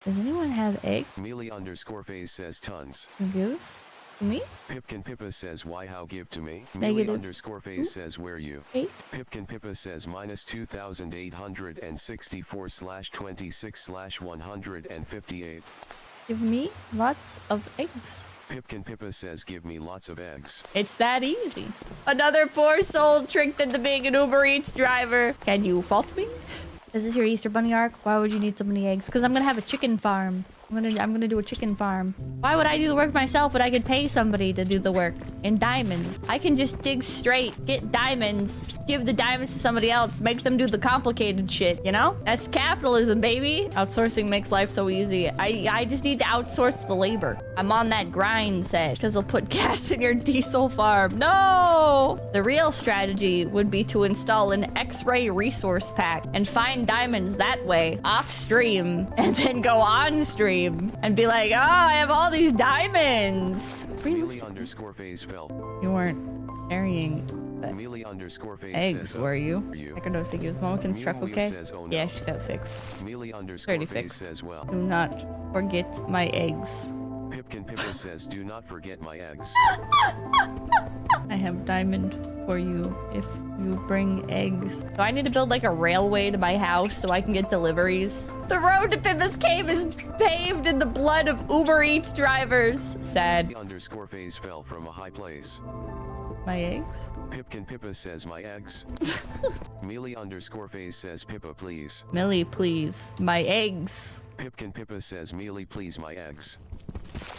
Does anyone have egg? Mealy_phase says tons. Give to me? Pipkin Pippa says why how give to me. Negative. Mealy_phase says where you. 8. Pipkin Pippa says minus 2864/26/158. Give me lots of eggs. Pipkin Pippa says give me lots of eggs. It's that easy. Another poor soul tricked into being an Uber Eats driver. Can you fault me? Is this your Easter Bunny arc? Why would you need so many eggs? Because I'm gonna have a chicken farm. I'm gonna do a chicken farm. Why would I do the work myself when I could pay somebody to do the work in diamonds? I can just dig straight, get diamonds, give the diamonds to somebody else, make them do the complicated shit, you know? That's capitalism, baby. Outsourcing makes life so easy. I just need to outsource the labor. I'm on that grind set because they'll put gas in your diesel farm. No! The real strategy would be to install an X-ray resource pack and find diamonds that way off stream and then go on stream and be like, oh, I have all these diamonds. Mealy_phase fell. You weren't carrying Mealy_phase eggs, says, were you? I can know Siggy's Momokin's truck, okay? Says, oh, no. Yeah, she got fixed. Already Mealy_phase fixed. says well. Do not forget my eggs. Pipkin Pippa says do not forget my eggs. I have diamond for you if you bring eggs. Do I need to build like a railway to my house so I can get deliveries? The road to Pippa's cave is paved in the blood of Uber Eats drivers. Sad. Mealy_phase fell from a high place. My eggs? Pipkin Pippa says my eggs. Mealy_phase says Pippa please. Millie, please. My eggs. Pipkin Pippa says Mealy please my eggs.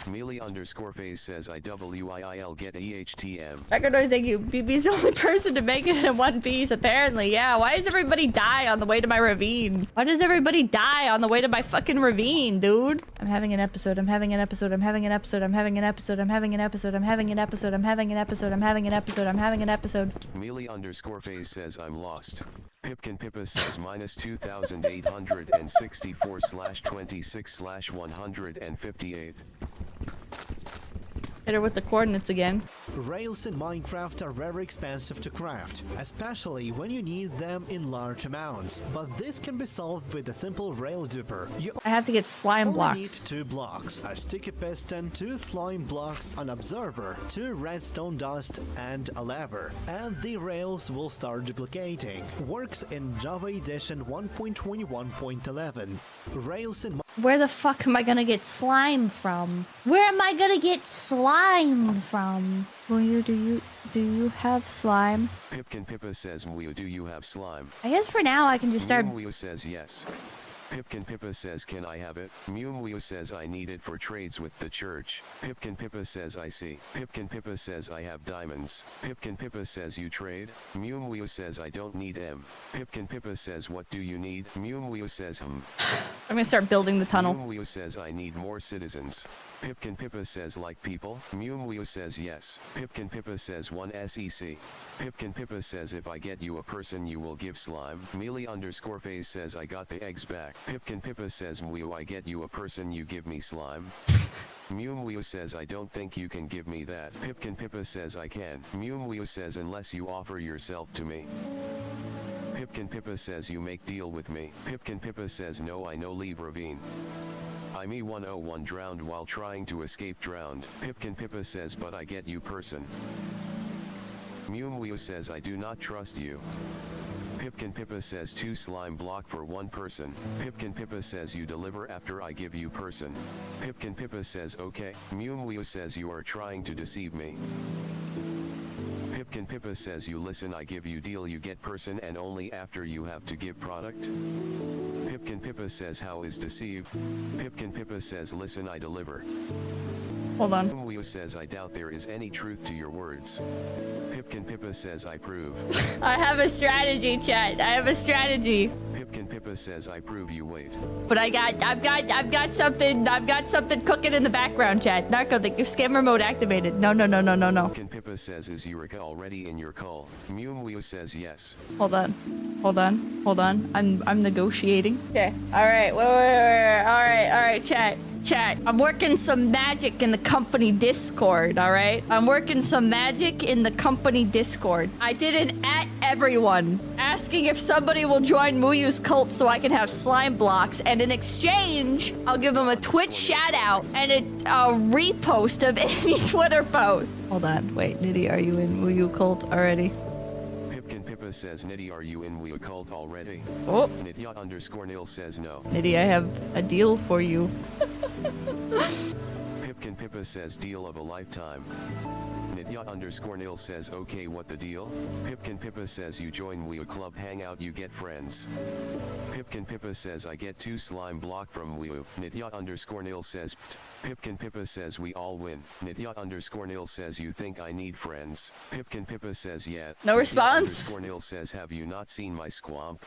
Mealy_phase says IWIIL get EHTM. Recognize thank you. BB's the only person to make it in one piece, apparently. Yeah, why does everybody die on the way to my ravine? Why does everybody die on the way to my fucking ravine, dude? I'm having an episode. I'm having an episode. I'm having an episode. I'm having an episode. I'm having an episode. I'm having an episode. I'm having an episode. I'm having an episode. I'm having an episode. Mealy_phase says I'm lost. Pipkin Pippa says minus 2864/26/158. Hit her with the coordinates again. Rails in Minecraft are very expensive to craft, especially when you need them in large amounts. But this can be solved with a simple rail duper. You I have to get slime only blocks. need 2 blocks, a sticky piston, 2 slime blocks, an observer, 2 redstone dust, and a lever. And the rails will start duplicating. Works in Java Edition 1.21.11. Rails in Where the fuck am I gonna get slime from? Where am I gonna get slime from? Do you have slime? Pipkin Pippa says Muyu do you have slime? I guess for now I can just start. Muyu says yes. Pipkin Pippa says can I have it? Muyu says I need it for trades with the church. Pipkin Pippa says I see. Pipkin Pippa says I have diamonds. Pipkin Pippa says you trade? Muyu says I don't need M. Pipkin Pippa says what do you need? Muyu says I'm gonna start building the tunnel. Muyu says I need more citizens. Pipkin Pippa says like people? Muyu says yes. Pipkin Pippa says 1 SEC. Pipkin Pippa says if I get you a person you will give slime. Mealy_phase says I got the eggs back. Pipkin Pippa says Muyu I get you a person you give me slime. Muyu says I don't think you can give me that. Pipkin Pippa says I can. Muyu says unless you offer yourself to me. Pipkin Pippa says you make deal with me. Pipkin Pippa says no I no leave ravine. I me 101 drowned while trying to escape drowned. Pipkin Pippa says but I get you person. Muyu says I do not trust you. Pipkin Pippa says 2 slime block for 1 person. Pipkin Pippa says you deliver after I give you person. Pipkin Pippa says okay. Muyu says you are trying to deceive me. Pipkin Pippa says you listen I give you deal you get person and only after you have to give product. Pipkin Pippa says how is deceive? Pipkin Pippa says listen I deliver. Hold on. Muyu says I doubt there is any truth to your words. Pipkin Pippa says I prove. I have a strategy, chat. I have a strategy. Pipkin Pippa says I prove you wait. But I've got something cooking in the background, chat. Narco, the scammer mode activated. No. Pipkin Pippa says is Eureka already in your call? Muyu says yes. Hold on. I'm negotiating. Okay. All right. Wait. All right. right, chat. Chat. I'm working some magic in the company Discord, all right? I'm working some magic in the company Discord. I didn't at everyone, asking if somebody will join Muyu's cult so I can have slime blocks, and in exchange, I'll give them a Twitch shout out and a repost of any Twitter post. Hold on, wait, Nitty, are you in Muyu cult already? Pippa says, Nitty, are you in we cult already? Oh, Nitya_Nil says no. Nitty, I have a deal for you. Pippa says, deal of a lifetime. Nitya_Nil says, okay, what the deal? Pippa says, you join Wii Club Hangout, you get friends. Pippa says, I get 2 slime block from Wii. Nitya_Nil says, Pippa says, we all win. Nitya_Nil says, you think I need friends? Pippa says, yeah. No response. Nitya_Nil says, have you not seen my squamp?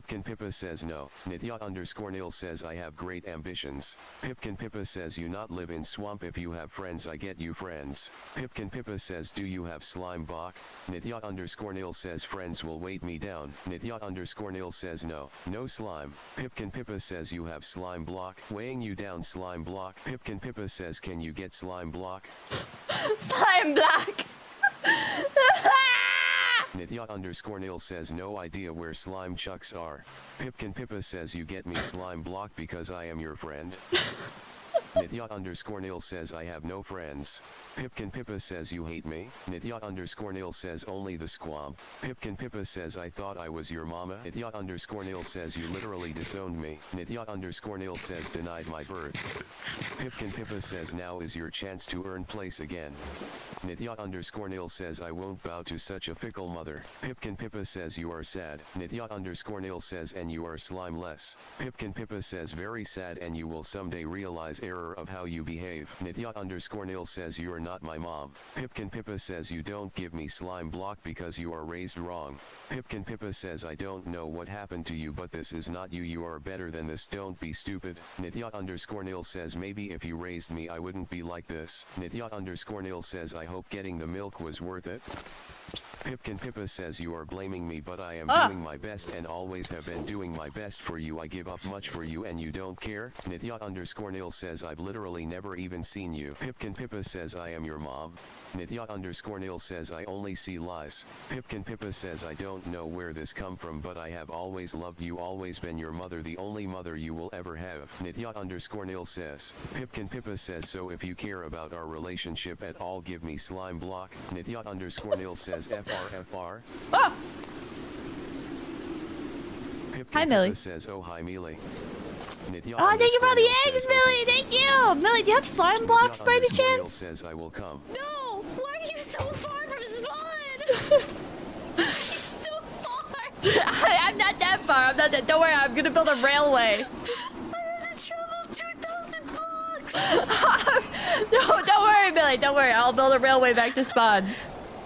Pippa says, no. Nitya_Nil says, I have great ambitions. Pippa says, you not live in swamp, if you have friends I get you friends. Pippa says, do you have slime block? Nitya_Nil says, friends will weight me down. Nitya_Nil says, no slime. Pippa says, you have slime block, weighing you down slime block. Pippa says, can you get slime block? Slime block. Nitya_Nil says, no idea where slime chucks are. Pippa says, you get me slime block because I am your friend. Nitya_Nil says, I have no friends. Pippa says, you hate me. Nitya_Nil says, only the squamp. Pippa says, I thought I was your mama. Nitya_Nil says, you literally disowned me. Nitya_Nil says, denied my birth. Pippa says, now is your chance to earn place again. Nitya_Nil says, I won't bow to such a fickle mother. Pippa says, you are sad. Nitya_Nil says, and you are slime-less. Pippa says, very sad, and you will someday realize error of how you behave. Nitya_Nil says, you're not my mom. Pippa says, you don't give me slime block because you are raised wrong. Pippa says, I don't know what happened to you, but this is not you. You are better than this. Don't be stupid. Nitya_Nil says, maybe if you raised me I wouldn't be like this. Nitya_Nil says, I hope getting the milk was worth it. Pippa says, you are blaming me, but I am doing my best and always have been doing my best for you. I give up much for you and you don't care. Nitya_Nil says, I've literally never even seen you. Pippa says, I am your mom. Nitya_Nil says, I only see lies. Pippa says, I don't know where this come from, but I have always loved you, always been your mother, the only mother you will ever have. Nitya_Nil says, Pippa says, so if you care about our relationship at all, give me slime block. Nitya_Nil says, FR. Ah! Hi, Millie. Says, oh, hi, Millie. Oh, thank you for all the eggs, Millie. Thank you. Millie, do you have slime blocks by any chance? Says, I will come. No! Why are you so far from spawn? You're so far! I'm not that far. I'm not that. Don't worry. I'm gonna build a railway. I had to travel 2,000 blocks! No, don't worry, Millie. Don't worry. I'll build a railway back to spawn.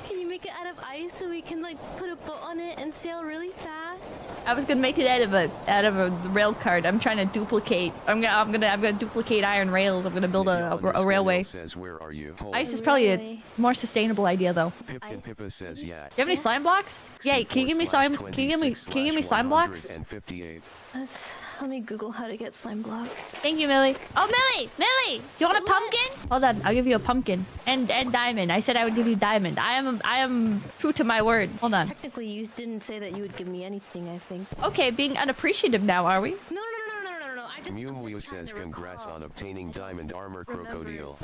Can you make it out of ice so we can like put a boat on it and sail really fast? I was gonna make it out of a rail cart. I'm trying to duplicate. I'm gonna duplicate iron rails. I'm gonna build a railway. Says, where are you? Ice is probably a more sustainable idea, though. Pippa says, yeah. Do you have any slime blocks? Yeah. Can you give me slime? Can you give me slime blocks? Let me Google how to get slime blocks. Thank you, Millie. Oh, Millie! Millie! Do you want a pumpkin? Hold on, I'll give you a pumpkin. And diamond. I said I would give you diamond. I am true to my word. Hold on. Technically, you didn't say that you would give me anything, I think. Okay, being unappreciative now, are we? No. I just... Mew says, congrats on obtaining diamond armor, crocodile.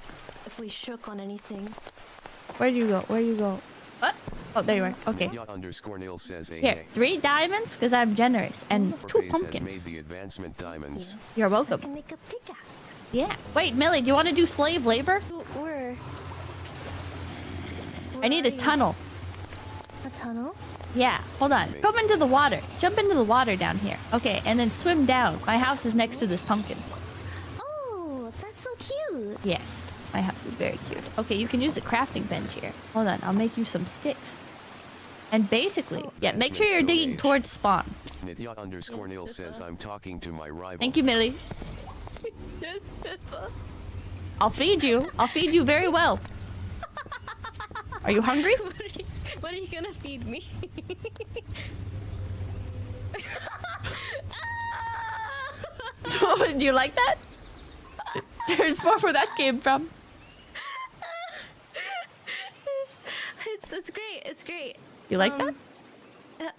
If we shook on anything. Where do you go? Where do you go? What? Oh, there you are. Okay. Nitya_Nil says, Here, 3 diamonds, because I'm generous, and 2 pumpkins. Has made the advancement diamonds. You're I welcome. can make a pickaxe. Yeah. Wait, Millie, do you want to do slave labor? Where I need a are you? tunnel. A tunnel? Yeah, hold on. Come into the water. Jump into the water down here. Okay, and then swim down. My house is next to this pumpkin. Oh, that's so cute. Yes, my house is very cute. Okay, you can use a crafting bench here. Hold on, I'll make you some sticks. And basically, yeah, make sure you're digging towards spawn. Nitya_Nil says, I'm talking to my rival. Thank you, Millie. Yes, Pippa. I'll feed you. I'll feed you very well. Are you hungry? What are you gonna feed me? Do you like that? There's more where that came from. It's great. It's great. You like that? Yeah.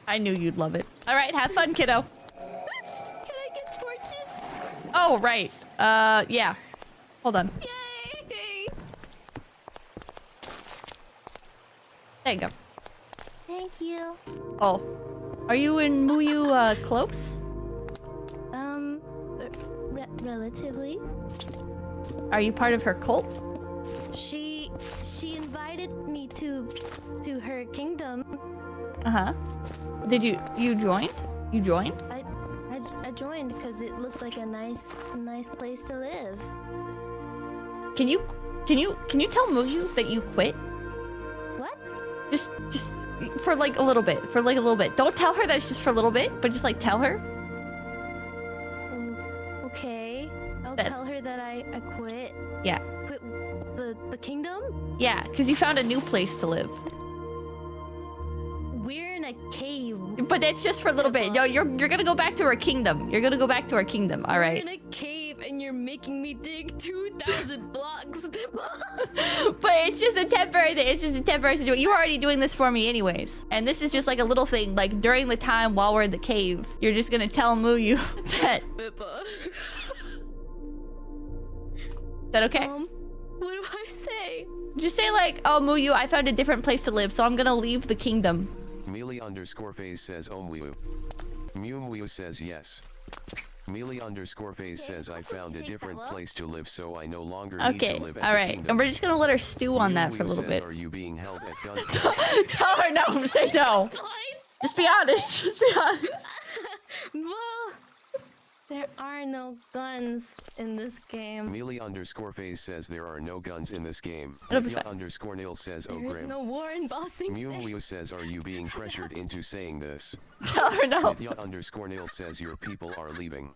I knew you'd love it. All right, have fun, kiddo. Can I get torches? Oh, right. Yeah. Hold on. Yay! There you go. Thank you. Oh. Are you and Muyu, close? Relatively. Are you part of her cult? She invited me to her kingdom. Uh-huh. Did you joined? You joined? I joined because it looked like a nice place to live. Can you tell Muyu that you quit? What? Just for like a little bit. For like a little bit. Don't tell her that it's just for a little bit, but just like tell her. Okay. I'll That- tell her that I quit. Yeah. Quit the kingdom? Yeah, because you found a new place to live. We're in a cave. But that's just for a little bit. No, you're gonna go back to our kingdom. You're gonna go back to our kingdom, alright? We're in a cave and you're making me dig 2,000 blocks, Pippa. But it's just a temporary thing. It's just a temporary situation. You were already doing this for me anyways. And this is just like a little thing. Like during the time while we're in the cave, you're just gonna tell Muyu that. Pippa. That okay? What do I say? Just say like, oh Muyu, I found a different place to live, so I'm gonna leave the kingdom. Mealy_phase says Omwu. Mew says yes. Mealy_phase says I found a different place to live, so I no longer need Okay, to live at alright. the kingdom. And we're just gonna let her stew on that for a little says, bit. Are you being held at gunpoint? Tell her no, say no. Just be honest. Just be honest. Well, there are no guns in this game. Mealy_phase says there are no guns in this game. It'll be fine. _Nail says oh There is grim. no war in Bossing. Mew says are you being pressured into saying this? Tell her no. _Nail says your people are leaving.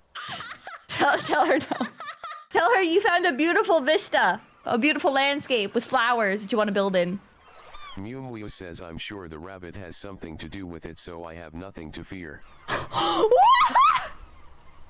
Tell her no. Tell her you found a beautiful vista, a beautiful landscape with flowers that you want to build in. Mew says I'm sure the rabbit has something to do with it, so I have nothing to fear.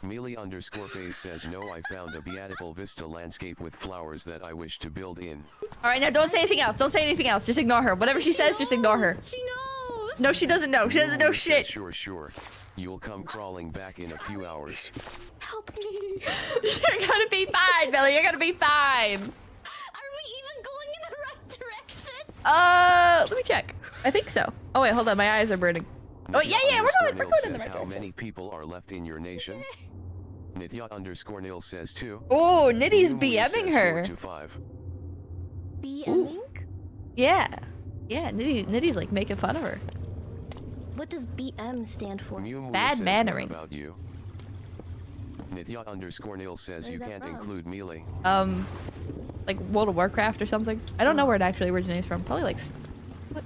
Mealy_phase says no, I found a beautiful vista landscape with flowers that I wish to build in. All right, now don't say anything else. Don't say anything else. Just ignore her. Whatever she says, just ignore her. She knows. No, she doesn't know. She doesn't know Mew says, shit. Sure. You'll come crawling back in a few hours. Help me. You're gonna be fine, Billy. You're gonna be fine. Are we even going in the right direction? Let me check. I think so. Oh wait, hold on. My eyes are burning. Oh yeah, we're going in the says right how direction. many people are left in your nation? Nitya_Nail says 2. Oh, Nitty's Mew BMing says her. 4 to 5. BMing? Yeah, Nitty's like making fun of her. What does BM stand for? Mew Bad says, mannering. What about you? Nitya_Nail says Where's you that can't from? include Mealy. Like World of Warcraft or something. I don't know where it actually originates from. Probably like,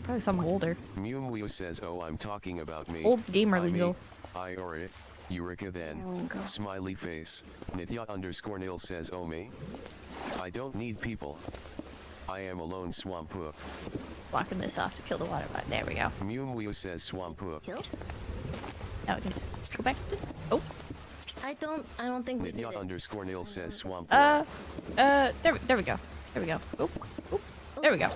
probably something older. Mew says oh I'm talking about me. Old gamer I me, lingo. I or it. Eureka then. Lingo. Smiley face. Nitya_Nail says oh me. I don't need people. I am alone swamp hook. Blocking this off to kill the water bot. There we go. Mew says swamp hook. Kills? Now we can just go back to. Oh. I don't think we did it. Nitya_Nail says swamp hook. There we go. There we go. Oop. There we go.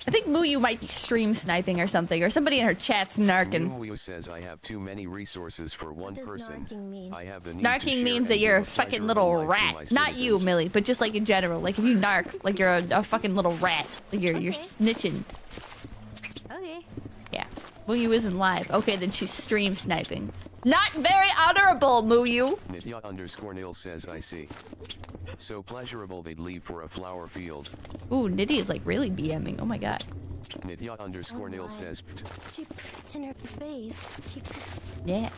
I think Muyu might be stream sniping or something, or somebody in her chat's narking. Mew says I have too many resources for one does person. narking mean? I have the need to Narking share means that and you're a give fucking pleasurable little life to my rat. Not you, citizens. Millie, but just like in general. Like if you narc, like you're a fucking little rat. Like you're Okay. snitching. Okay. Yeah. Muyu isn't live. Okay, then she's stream sniping. Not very honorable, Muyu. Nitya_Nail says I see. So pleasurable they'd leave for a flower field. Ooh, Nitty is like really BMing. Oh my god. Nitya_Nail my. says pfft. She puts in her face. She puts. Yeah.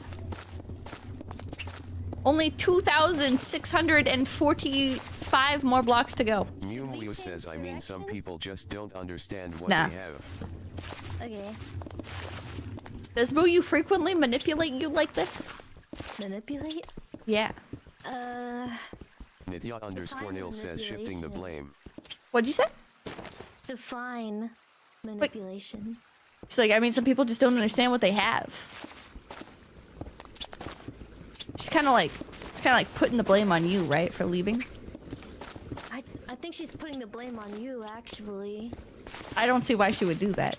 Only 2,645 more blocks to go. Mew says I mean some people just don't understand what Nah. they have. Okay. Does Muyu frequently manipulate you like this? Manipulate? Yeah. Nitya_Nail says shifting the manipulation. blame. What'd you say? Define manipulation. She's like, I mean, some people just don't understand what they have. It's kind of like putting the blame on you, right, for leaving. I think she's putting the blame on you, actually. I don't see why she would do that.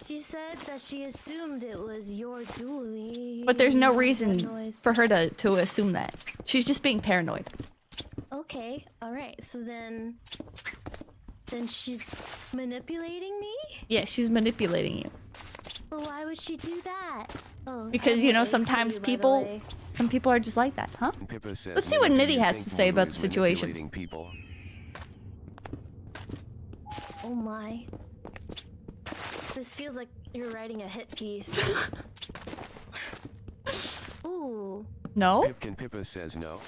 She said that she assumed it was your doing. But there's no That reason noise. for her to assume that. She's just being paranoid. Okay, alright, so then she's manipulating me? Yeah, she's manipulating you. But why would she do that? Oh, Because, I you know, hate sometimes you, by the people... way. Some people are just like that, huh? Pippa says, Let's see what "Why do Nitty you has think to say Moo about is the situation." manipulating people?" Oh my. This feels like you're writing a hit piece. Ooh. No? Pipkin Pippa says no.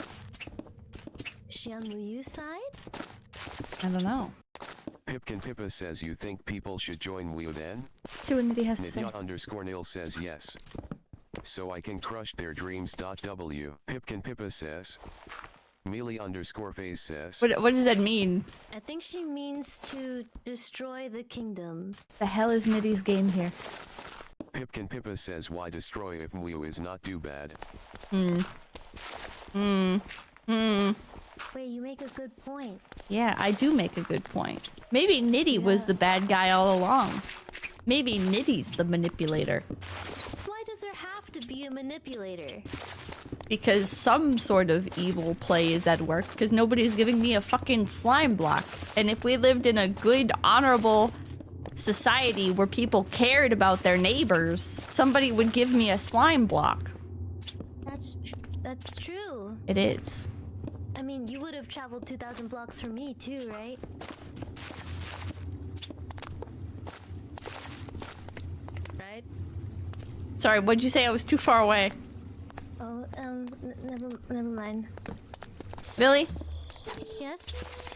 Is she on Muyu's side? I don't know. Pipkin Pippa says, "You think people should join Wii then?" Let's see what Nitty has to say. Nidya_Nil says yes. So I can crush their dreams. W. Pipkin Pippa says. Mealy_Phase says. What does that mean? I think she means to destroy the kingdom. The hell is Nitty's game here? Pipkin Pippa says, "Why destroy if Wii is not too bad?" Wait, you make a good point. Yeah, I do make a good point. Maybe Nitty was the bad guy all along. Maybe Nitty's the manipulator. Why does there have to be a manipulator? Because some sort of evil play is at work, because nobody's giving me a fucking slime block. And if we lived in a good, honorable society where people cared about their neighbors, somebody would give me a slime block. That's true. It is. I mean, you would have traveled 2,000 blocks from me too, right? Right? Sorry, what'd you say? I was too far away. Oh, never mind. Billy, Yes?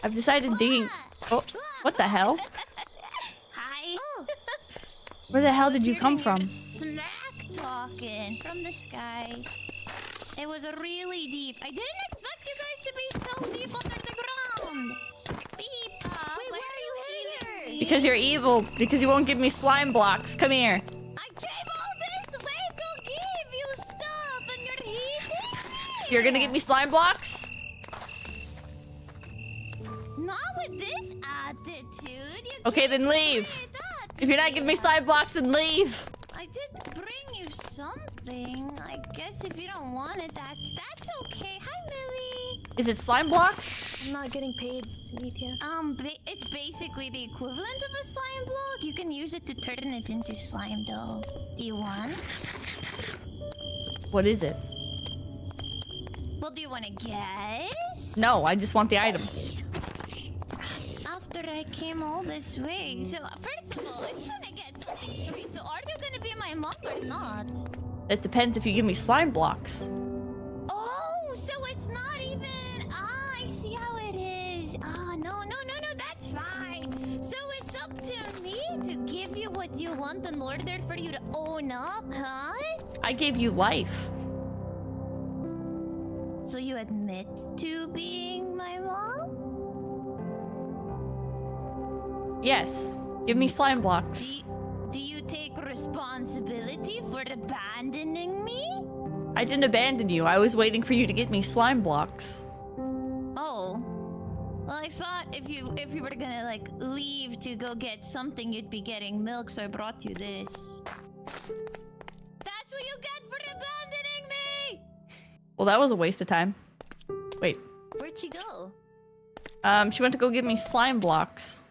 I've decided digging... Oh, what the hell? Hi. Oh, Where the hell did you You're come doing your from? Smack talking from the sky. It was really deep. I didn't expect you guys to be so deep under the ground. Pippa, wait, why are you here? Because you're evil. Because you won't give me slime blocks. Come here. I came all this way to give you stuff, and you're hitting me. You're gonna give me slime blocks? Not with this attitude. You Okay, can't then leave. say that If you're not giving me slime blocks, then leave. I did bring you something. I guess if you don't want it, that's okay. Hi, Lily. Is it slime blocks? I'm not getting paid, Nitya. It's basically the equivalent of a slime block. You can use it to turn it into slime, though. Do you want? What is it? Well, do you want to guess? No, I just want the item. After I came all this way, so first of all, I just want to get something straight. So, are you gonna be my mom or not? It depends if you give me slime blocks. Oh, so it's not even. I see how it is. No, that's fine. So it's up to me to give you what you want in order for you to own up, huh? I gave you life. So you admit to being my mom? Yes. Give me slime blocks. Do you take responsibility for abandoning me? I didn't abandon you. I was waiting for you to get me slime blocks. Oh. Well, I thought if you were gonna like leave to go get something, you'd be getting milk, so I brought you this. That's what you get for abandoning me! Well, that was a waste of time. Wait. Where'd she go? She went to go get me slime blocks.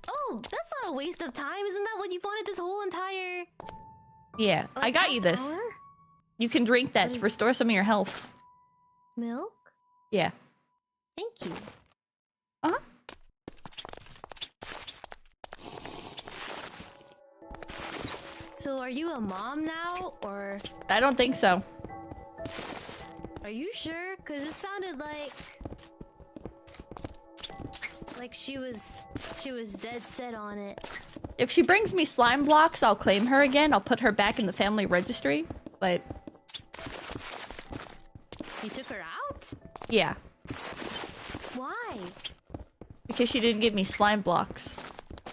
Oh, that's not a waste of time. Isn't that what you wanted this whole entire... Yeah, I got you this. hour? You can drink that What to is- restore some of your health. Milk? Yeah. Thank you. Uh-huh. So are you a mom now, or... I don't think so. Are you sure? Because it sounded like... Like she was dead set on it. If she brings me slime blocks, I'll claim her again. I'll put her back in the family registry. But, You took her out? yeah. Why? Because she didn't give me slime blocks.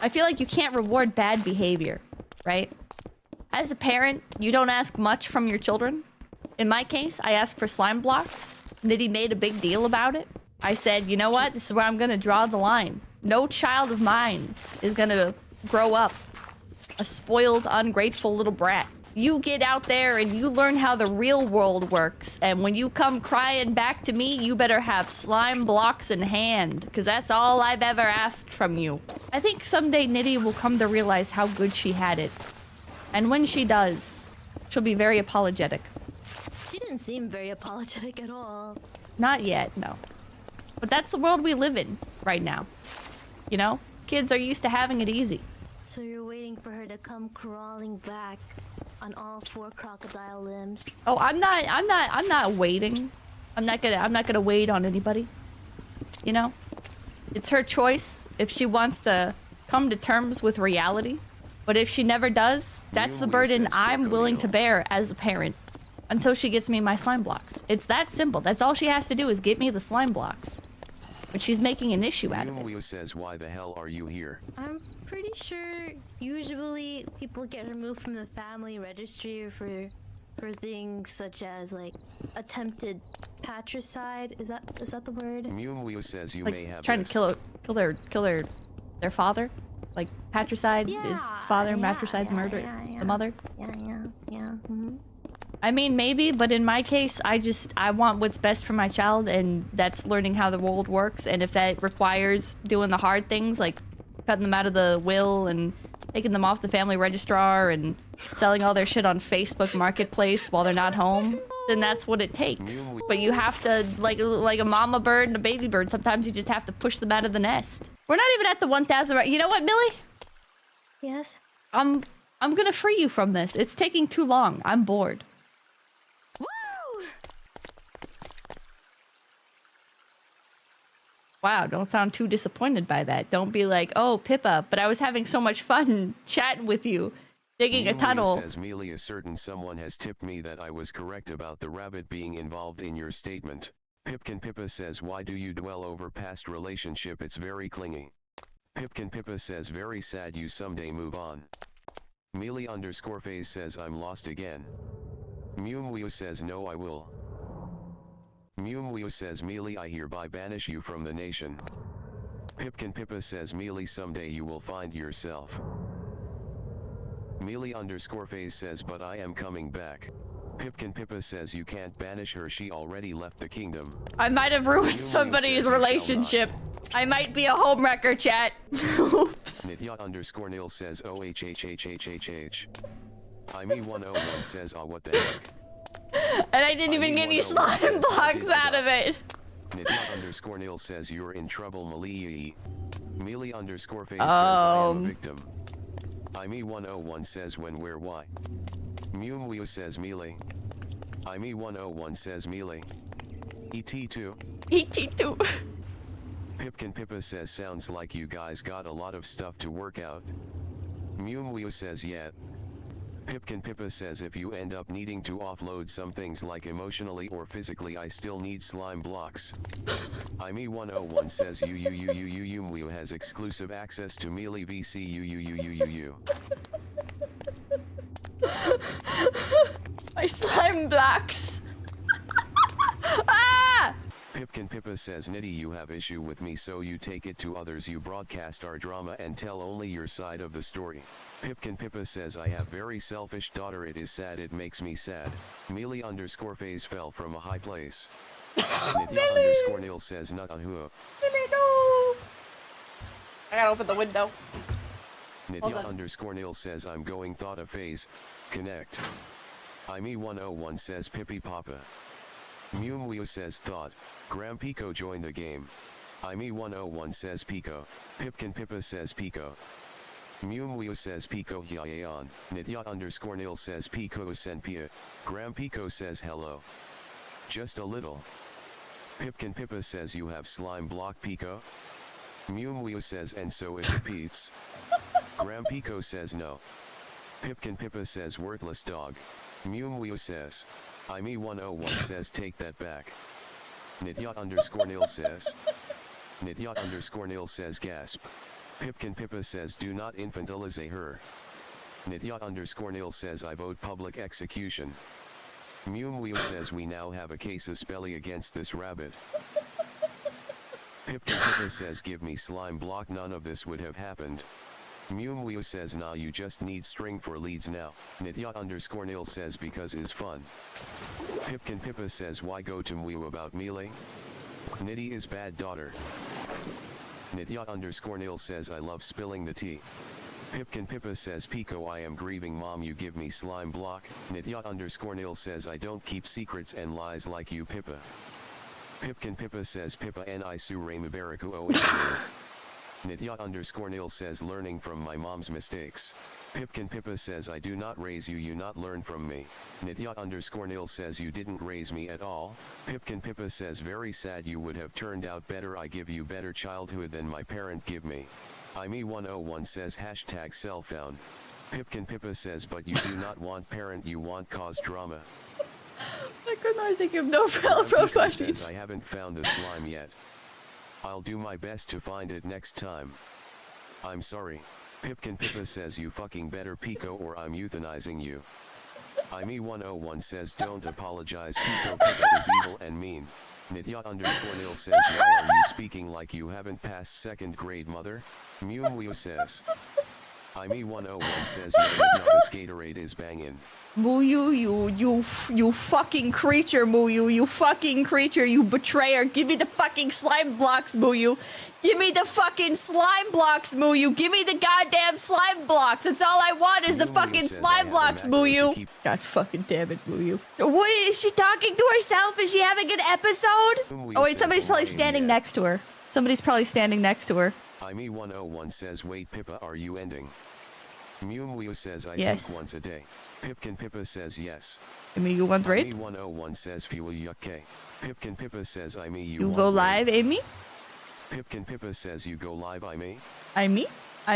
I feel like you can't reward bad behavior, right? As a parent, you don't ask much from your children. In my case, I asked for slime blocks. Nitty made a big deal about it. I said, you know what? This is where I'm gonna draw the line. No child of mine is gonna grow up a spoiled, ungrateful little brat. You get out there and you learn how the real world works. And when you come crying back to me, you better have slime blocks in hand, because that's all I've ever asked from you. I think someday Nitty will come to realize how good she had it. And when she does, she'll be very apologetic. She didn't seem very apologetic at all. Not yet, no. But that's the world we live in right now. You know? Kids are used to having it easy. So you're waiting for her to come crawling back on all 4 crocodile limbs. Oh, I'm not waiting. I'm not gonna wait on anybody. You know? It's her choice if she wants to come to terms with reality. But if she never does, that's the burden I'm willing to bear as a parent. Until she gets me my slime blocks. It's that simple. That's all she has to do is get me the slime blocks. But she's making an issue out of it. Says, why the hell are you here? I'm pretty sure usually people get removed from the family registry for things such as like attempted patricide. Is that the word? Mew says you Like, may have trying this. to kill their father. Like patricide is father, matricide's murder, the mother. Yeah. Mm-hmm. I mean, maybe, but in my case, I want what's best for my child, and that's learning how the world works. And if that requires doing the hard things, like cutting them out of the will and taking them off the family registrar and selling all their shit on Facebook Marketplace while they're not home, then that's what it takes. But you have to, like a mama bird and a baby bird, sometimes you just have to push them out of the nest. We're not even at the 1,000. You know what, Millie? Yes? I'm gonna free you from this. It's taking too long. I'm bored. Woo! Wow, don't sound too disappointed by that. Don't be like, oh, Pippa, but I was having so much fun chatting with you, digging a tunnel. Says Mealy is certain someone has tipped me that I was correct about the rabbit being involved in your statement. Pipkin Pippa says, why do you dwell over past relationship? It's very clingy. Pipkin Pippa says, very sad you someday move on. Mealy _ phase says, I'm lost again. Mew says, no I will. Mew says, Mealy I hereby banish you from the nation. Pipkin Pippa says, Mealy someday you will find yourself. Mealy _ phase says, but I am coming back. Pipkin Pippa says, you can't banish her, she already left the kingdom. I might have ruined somebody's relationship. I might be a homewrecker, chat. Oops. Nitya _ says, OHHHHHH. Ime101 says, ah, what the heck? And I didn't even get any slime blocks out of it. Nitya _ says, you're in trouble, Malii. Mealy _ phase says, I am a victim. Ime101 says, when, where, why? Mew says, Mealy. Ime101 says, Mealy. ET2. ET2. Pipkin Pippa says, sounds like you guys got a lot of stuff to work out. Mew says, yeah. Pipkin Pippa says, if you end up needing to offload some things like emotionally or physically, I still need slime blocks. Ime101 says, you has exclusive access to Mealy VC My slime blocks. Ah! Pipkin Pippa says, Nitty, you have issue with me, so you take it to others, you broadcast our drama and tell only your side of the story. Pipkin Pippa says, I have very selfish daughter, it is sad, it makes me sad. Mealy _ phase fell from a high place. Nitya _ Nil says, not a who. I gotta open the window. Nitya _ Nil says, I'm going thought a phase. Connect. Ime101 says, Pippi Papa. Mew says, thought. Graham Pico joined the game. Ime101 says, Pico. Pipkin Pippa says, Pico. Mew says, Pico Hyaeon. Nitya _ Nil says, Pico Senpia. Graham Pico says, hello. Just a little. Pipkin Pippa says, you have slime block, Pico? Mew says, and so it repeats. Graham Pico says, no. Pipkin Pippa says, worthless dog. Mew says. Ime101 says, take that back. Nitya _ Nil says. Nitya _ Nil says, gasp. Pipkin Pippa says, do not infantilize her. Nitya _ Nil says, I vote public execution. Mew says we now have a case of spelly against this rabbit. Pippa says give me slime block, none of this would have happened. Mew says nah, you just need string for leads now. Nitya_nil says because is fun. Pippa says why go to Mew about melee? Nitty is bad daughter. Nitya_nil says I love spilling the tea. Pippa says Pico I am grieving mom, you give me slime block. Nitya_nil says I don't keep secrets and lies like you Pippa. Pippa says Pippa ni su Ramabaraku o Nitya_nil says learning from my mom's mistakes. Pippa says I do not raise you, you not learn from me. Nitya_nil says you didn't raise me at all. Pippa says very sad, you would have turned out better, I give you better childhood than my parent give me. IME101 says hashtag self-found. Pippa says but you do not want parent, you want cause drama. Recognizing him, no Pippa says I haven't found the slime yet. I'll do my best to find it next time. I'm sorry. Pippa says you fucking better Pico or I'm euthanizing you. IME101 says don't apologize Pico, Pippa is evil and mean. Nitya_nil says why are you speaking like you haven't passed second grade mother? Mew says. IME101 says this Gatorade is bangin'. Muyu, you fucking creature, Muyu, you fucking creature, you betrayer. Give me the fucking slime blocks, Muyu. Give me the fucking slime blocks, Muyu. Give me the goddamn slime blocks. That's all I want is the fucking slime blocks, Muyu. God fucking damn it, Muyu. What, is she talking to herself? Is she having an episode? Oh wait, somebody's probably standing next to her. Somebody's probably standing next to her. IME101 says wait Pippa, are you ending? Mew says I yes. think once a day. Pippa says yes. Amy, you want raid? IME101 says fuel yuck. Pippa says I me you go live, Amy? Pippa says you go live, I me?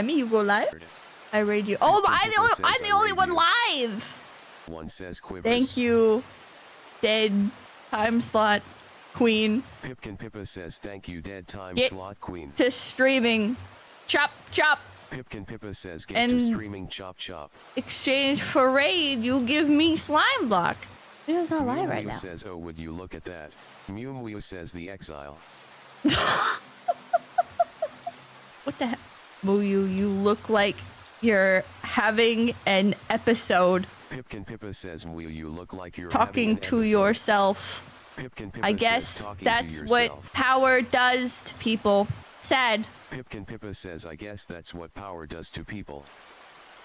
You go live? I raid you. Oh, I'm the only one live! One says quivers. Thank you. Dead time slot queen. Pippa says thank you dead time Get slot queen. To streaming. Chop, chop. Pippa says get to streaming chop chop. Exchange for raid, you give me slime block. It's not live right now. Says oh would you look at that. Mew says the exile. What the heck? Muyu, you look like you're having an episode. Pippa says Muyu, you look like you're talking to yourself. Pippa I guess that's what power does to people. Sad. Pippa says I guess that's what power does to people.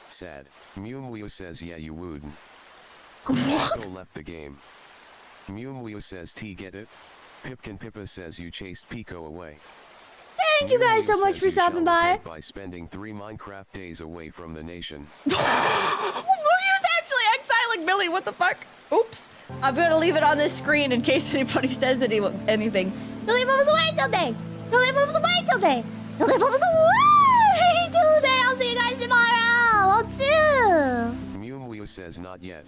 Sad. Mew says yeah you wouldn't. What? Left the game. Mew says T get it? Pippa says you chased Pico away. Thank you guys so much for stopping by. By spending 3 Minecraft days away from the nation. Muyu's actually exiling Billy, what the fuck? Oops. I'm gonna leave it on this screen in case anybody says anything. Billy moves away till day. Billy moves away till day. Billy moves away till day. I'll see you guys tomorrow. I'll too. Mew says not yet.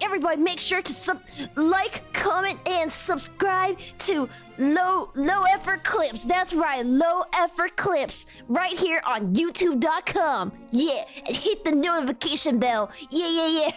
Everybody, make sure to like, comment, and subscribe to Low Effort Clips. That's right, Low Effort Clips, right here on YouTube.com. Yeah, and hit the notification bell. Yeah.